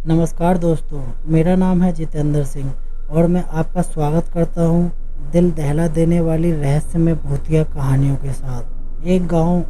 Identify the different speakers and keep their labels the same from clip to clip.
Speaker 1: नमस्कार दोस्तों, मेरा नाम है जितेंद्र सिंह और मैं आपका स्वागत करता हूँ दिल दहला देने वाली रहस्यमय भूतिया कहानियों के साथ। एक गांव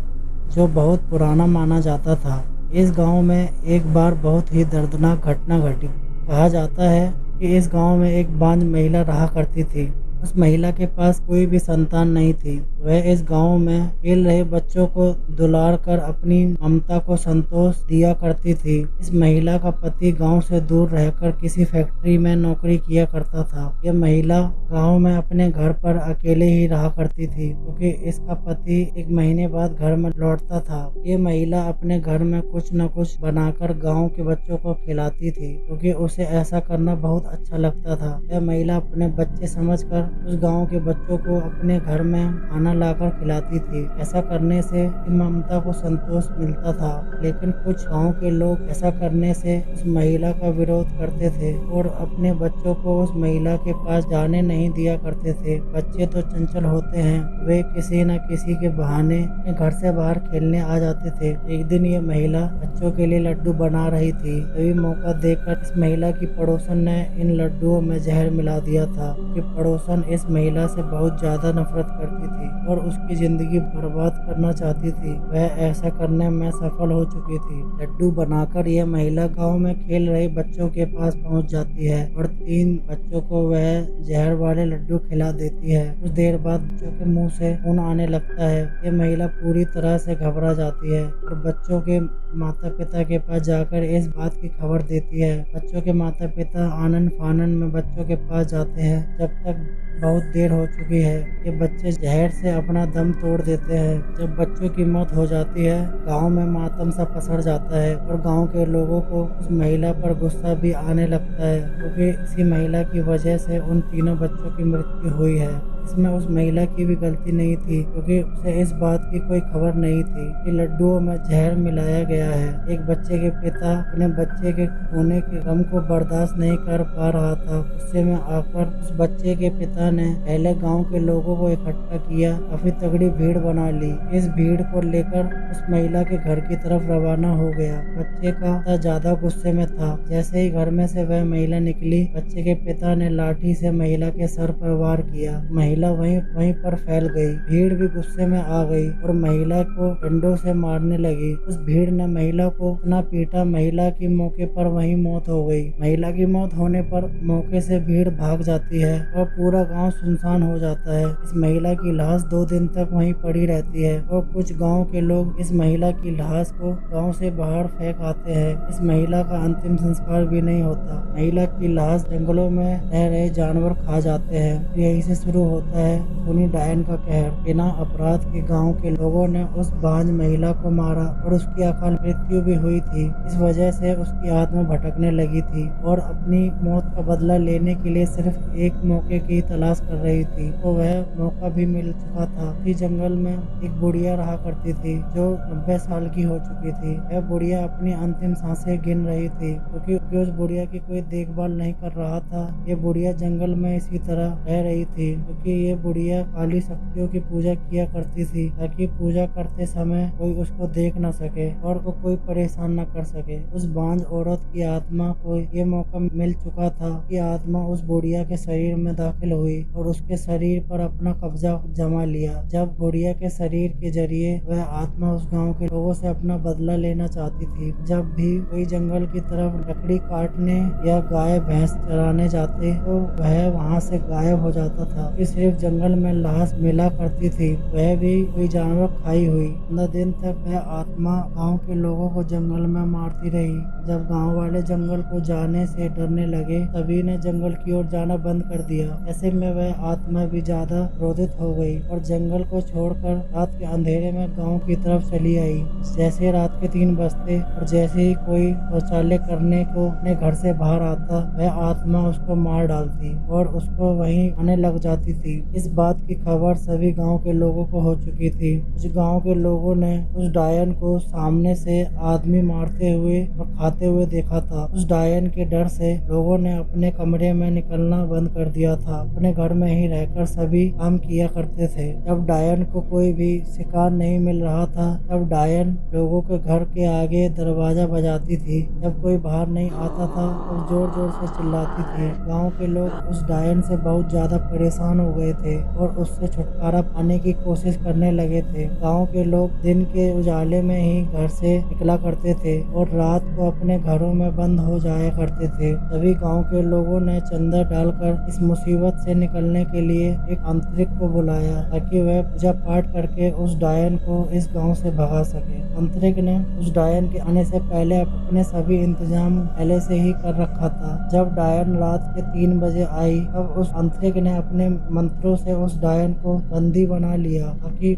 Speaker 1: जो बहुत पुराना माना जाता था, इस गांव में एक बार बहुत ही दर्दनाक घटना घटी। कहा जाता है कि इस गांव में एक बांझ महिला रहा करती थी। उस महिला के पास कोई भी संतान नहीं थी। वह इस गांव में खेल रहे बच्चों को दुलार कर अपनी ममता को संतोष दिया करती थी। इस महिला का पति गांव से दूर रहकर किसी फैक्ट्री में नौकरी किया करता था। यह महिला गांव में अपने घर पर अकेले ही रहा करती थी, क्योंकि इसका पति एक महीने बाद घर में लौटता था। ये महिला अपने घर में कुछ न कुछ बनाकर गांव के बच्चों को खिलाती थी, क्योंकि उसे ऐसा करना बहुत अच्छा लगता था। यह महिला अपने बच्चे समझकर उस गांव के बच्चों को अपने घर में खाना लाकर खिलाती थी। ऐसा करने से ममता को संतोष मिलता था, लेकिन कुछ गांव के लोग ऐसा करने से उस महिला का विरोध करते थे और अपने बच्चों को उस महिला के पास जाने नहीं दिया करते थे। बच्चे तो चंचल होते हैं, वे किसी न किसी के बहाने घर से बाहर खेलने आ जाते थे। एक दिन ये महिला बच्चों के लिए लड्डू बना रही थी, तभी मौका देखकर इस महिला की पड़ोसन ने इन लड्डुओं में जहर मिला दिया था। कि पड़ोसन इस महिला से बहुत ज्यादा नफरत करती थी और उसकी जिंदगी बर्बाद करना चाहती थी। वह ऐसा करने में सफल हो चुकी थी। लड्डू बनाकर यह महिला गांव में खेल रहे बच्चों के पास पहुंच जाती है और 3 बच्चों को वह जहर वाले लड्डू खिला देती है। कुछ देर बाद बच्चों के मुंह से खून आने लगता है। यह महिला पूरी तरह से घबरा जाती है और बच्चों के माता पिता के पास जाकर इस बात की खबर देती है। बच्चों के माता पिता आनन फानन में बच्चों के पास जाते हैं। जब तक बहुत देर हो चुकी है, ये बच्चे जहर से अपना दम तोड़ देते हैं। जब बच्चों की मौत हो जाती है, गांव में मातम सा पसर जाता है और गांव के लोगों को उस महिला पर गुस्सा भी आने लगता है, क्योंकि इसी महिला की वजह से उन तीनों बच्चों की मृत्यु हुई है। इसमें उस महिला की भी गलती नहीं थी, क्योंकि उसे इस बात की कोई खबर नहीं थी कि लड्डुओं में जहर मिलाया गया है। एक बच्चे के पिता अपने बच्चे के खोने के गम को बर्दाश्त नहीं कर पा रहा था। गुस्से में आकर उस बच्चे के पिता ने पहले गांव के लोगों को इकट्ठा किया, काफी तगड़ी भीड़ बना ली। इस भीड़ को लेकर उस महिला के घर की तरफ रवाना हो गया। बच्चे का पिता ज्यादा गुस्से में था। जैसे ही घर में से वह महिला निकली, बच्चे के पिता ने लाठी से महिला के सर पर वार किया। महिला वहीं पर फैल गई। भीड़ भी गुस्से में आ गई और महिला को डंडों से मारने लगी। उस भीड़ ने महिला को इतना पीटा, महिला की मौके पर वहीं मौत हो गई। महिला की मौत होने पर मौके से भीड़ भाग जाती है और पूरा गांव सुनसान हो जाता है। इस महिला की लाश 2 दिन तक वहीं पड़ी रहती है और कुछ गांव के लोग इस महिला की लाश को गांव से बाहर फेंक आते हैं। इस महिला का अंतिम संस्कार भी नहीं होता। महिला की लाश जंगलों में रह रहे जानवर खा जाते हैं। यहीं से शुरू होता है सुनी डायन का कहर। बिना अपराध के गांव के लोगों ने उस बांझ महिला को मारा और उसकी अकाल मृत्यु भी हुई थी। इस वजह से उसकी आत्मा भटकने लगी थी और अपनी मौत का बदला लेने के लिए सिर्फ एक मौके की तलाश कर रही थी। तो वह मौका भी मिल चुका था। इस जंगल में एक बुढ़िया रहा करती थी जो 90 साल की हो चुकी थी। वह बुढ़िया अपनी अंतिम सांसें गिन रही थी, क्योंकि उस बुढ़िया की कोई देखभाल नहीं कर रहा था। ये बुढ़िया जंगल में इसी तरह रह रही थी, क्योंकि ये बुढ़िया काली शक्तियों की पूजा किया करती थी, ताकि पूजा करते समय कोई उसको देख न सके और वो कोई परेशान न कर सके। उस बांझ औरत की आत्मा को ये मौका मिल चुका था कि आत्मा उस बुढ़िया के शरीर में दाखिल हुई और उसके शरीर पर अपना कब्जा जमा लिया। जब बुढ़िया के शरीर के जरिए वह आत्मा उस गांव के लोगों से अपना बदला लेना चाहती थी। जब भी कोई जंगल की तरफ लकड़ी काटने या गाय भैंस चराने जाते तो वह वहां से गायब हो जाता था। सिर्फ जंगल में लाश मिला करती थी, वह भी कोई जानवर खाई हुई। 15 दिन तक वह आत्मा गांव के लोगों को जंगल में मारती रही। जब गांव वाले जंगल को जाने से डरने लगे, सभी ने जंगल की ओर जाना बंद कर दिया। ऐसे में वह आत्मा भी ज्यादा क्रोधित हो गई और जंगल को छोड़कर रात के अंधेरे में गांव की तरफ चली आई। जैसे रात के 3 बजते और जैसे ही कोई शौचालय करने को अपने घर से बाहर आता, वह आत्मा उसको मार डालती और उसको वहीं आने लग जाती थी। थी। इस बात की खबर सभी गांव के लोगों को हो चुकी थी। कुछ गांव के लोगों ने उस डायन को सामने से आदमी मारते हुए और खाते हुए देखा था। उस डायन के डर से लोगों ने अपने कमरे में निकलना बंद कर दिया था। अपने घर में ही रहकर सभी काम किया करते थे। जब डायन को कोई भी शिकार नहीं मिल रहा था, तब डायन लोगों के घर के आगे दरवाजा बजाती थी। जब कोई बाहर नहीं आता था, तब जोर जोर से चिल्लाती थी। गांव के लोग उस डायन से बहुत ज्यादा परेशान हो गए थे और उससे छुटकारा पाने की कोशिश करने लगे थे। गांव के लोग दिन के उजाले में ही घर से निकला करते थे और रात को अपने घरों में बंद हो जाया करते थे। सभी गांव के लोगों ने चंदा डालकर इस मुसीबत से निकलने के लिए एक तांत्रिक को बुलाया, ताकि वह पूजा पाठ करके उस डायन को इस गांव से भगा सके। तांत्रिक ने उस डायन के आने से पहले अपने सभी इंतजाम पहले से ही कर रखा था। जब डायन रात के 3 बजे आई, तब उस तांत्रिक ने अपने मंत्रों से उस डायन को बंदी बना लिया।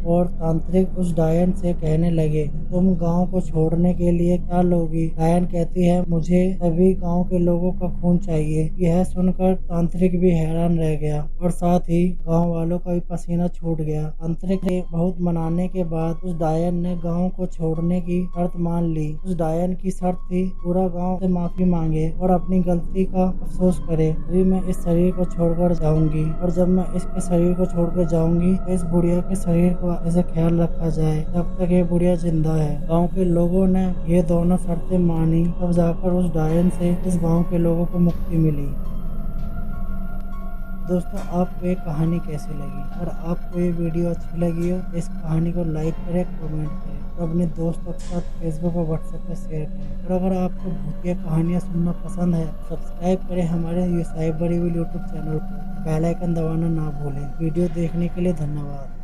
Speaker 1: और तांत्रिक उस डायन से कहने लगे, तुम गांव को छोड़ने के लिए क्या लोगी? डायन कहती है, मुझे सभी गांव के लोगों का खून चाहिए। यह सुनकर तांत्रिक भी हैरान रह गया और साथ ही गांव वालों का भी पसीना छूट गया। तांत्रिक ने बहुत मनाने के बाद उस डायन ने गांव को छोड़ने की शर्त मान ली। उस डायन की शर्त थी, पूरा गांव से माफी मांगे और अपनी गलती का अफसोस करे। अभी मैं इस शरीर को छोड़कर जाऊंगी और जब मैं इसके शरीर को छोड़कर जाऊंगी तो इस बुढ़िया के शरीर को ऐसे ख्याल रखा जाए जब तक ये बुढ़िया जिंदा है। गांव के लोगों ने ये दोनों शर्तें मानी, तब जाकर उस डायन से इस गांव के लोगों को मुक्ति मिली। दोस्तों, आपको ये कहानी कैसी लगी? अगर आपको ये वीडियो अच्छी लगी हो तो इस कहानी को लाइक करें, कमेंट करें और अपने दोस्तों के साथ फेसबुक और व्हाट्सएप पर शेयर करें। और अगर आपको भूतिया कहानियाँ सुनना पसंद है, सब्सक्राइब करें हमारे ये साइबर यूट्यूब चैनल को। बेल आइकन दबाना ना भूलें। वीडियो देखने के लिए धन्यवाद।